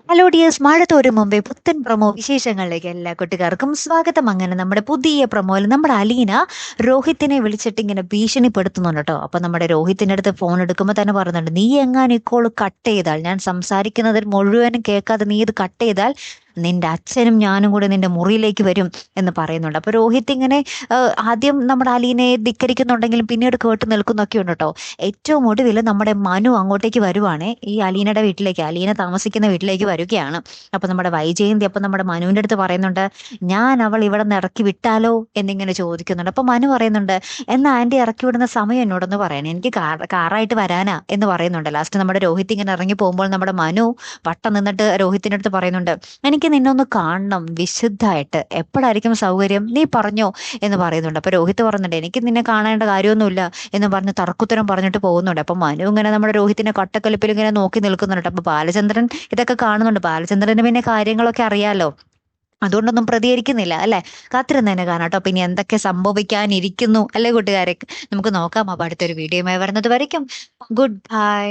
Hello dears, മഴ തോരും മുമ്പേ പുത്തൻ പ്രൊമോ വിശേഷങ്ങളിലേക്ക് എല്ലാ കുട്ടികാർക്കും സ്വാഗതം. അങ്ങനെ നമ്മുടെ പുതിയ പ്രൊമോയിൽ നമ്മുടെ അലീന രോഹിത്തിനെ വിളിച്ചിട്ട് ഇങ്ങനെ ഭീഷണിപ്പെടുത്തുന്നുണ്ട് കേട്ടോ. അപ്പൊ നമ്മുടെ രോഹിത്തിന്റെ അടുത്ത് ഫോൺ എടുക്കുമ്പോൾ തന്നെ പറയുന്നുണ്ട്, നീ എങ്ങാനും ഇപ്പോൾ കട്ട് ചെയ്താൽ, ഞാൻ സംസാരിക്കുന്നതിൽ മുഴുവനും കേൾക്കാതെ നീ ഇത് കട്ട് ചെയ്താൽ നിന്റെ അച്ഛനും ഞാനും കൂടെ നിന്റെ മുറിയിലേക്ക് വരും എന്ന് പറയുന്നുണ്ട്. അപ്പൊ രോഹിത് ഇങ്ങനെ ആദ്യം നമ്മുടെ അലീനയെ ധിക്കരിക്കുന്നുണ്ടെങ്കിലും പിന്നീട് കേട്ട് നിൽക്കുന്നൊക്കെ ഉണ്ട് കേട്ടോ. ഏറ്റവും ഒടുവിൽ നമ്മുടെ മനു അങ്ങോട്ടേക്ക് വരുവാണ്, ഈ അലീനയുടെ വീട്ടിലേക്ക്, അലീന താമസിക്കുന്ന വീട്ടിലേക്ക് വരികയാണ്. അപ്പൊ നമ്മുടെ വൈജയന്തി അപ്പൊ നമ്മുടെ മനുവിന്റെ അടുത്ത് പറയുന്നുണ്ട്, ഞാൻ അവൾ ഇവിടെ നിന്ന് ഇറക്കി വിട്ടാലോ എന്നിങ്ങനെ ചോദിക്കുന്നുണ്ട്. അപ്പൊ മനു പറയുന്നുണ്ട്, എന്നാ ആന്റി ഇറക്കി വിടുന്ന സമയം എന്നോടൊന്ന് പറയണേ, എനിക്ക് കാറായിട്ട് വരാനാ എന്ന് പറയുന്നുണ്ട്. ലാസ്റ്റ് നമ്മുടെ രോഹിത് ഇങ്ങനെ ഇറങ്ങി പോകുമ്പോൾ നമ്മുടെ മനു വട്ടം നിന്നിട്ട് രോഹിത്തിന്റെ അടുത്ത് പറയുന്നുണ്ട്, എനിക്ക് നിന്നൊന്ന് കാണണം വിശുദ്ധായിട്ട്, എപ്പോഴായിരിക്കും സൗകര്യം, നീ പറഞ്ഞോ എന്ന് പറയുന്നുണ്ട്. അപ്പൊ രോഹിത് പറയുന്നുണ്ട്, എനിക്ക് നിന്നെ കാണേണ്ട കാര്യമൊന്നുമില്ല എന്ന് പറഞ്ഞ് തർക്കുത്തരം പറഞ്ഞിട്ട് പോകുന്നുണ്ട്. അപ്പൊ മനു ഇങ്ങനെ നമ്മുടെ രോഹിത്തിന്റെ കട്ടക്കലിപ്പിൽ ഇങ്ങനെ നോക്കി നിൽക്കുന്നുണ്ട്. അപ്പൊ ബാലചന്ദ്രൻ ഇതൊക്കെ കാണുന്നുണ്ട്. ബാലചന്ദ്രന് പിന്നെ കാര്യങ്ങളൊക്കെ അറിയാലോ, അതുകൊണ്ടൊന്നും പ്രതികരിക്കുന്നില്ല അല്ലെ. കാത്തിരുന്ന് തന്നെ കാണാം കേട്ടോ, പിന്നെ എന്തൊക്കെ സംഭവിക്കാനിരിക്കുന്നു അല്ലെ കൂട്ടുകാരെ. നമുക്ക് നോക്കാം. അപ്പൊ അടുത്തൊരു വീഡിയോയുമായി വരുന്നത് വരയ്ക്കും ഗുഡ് ബൈ.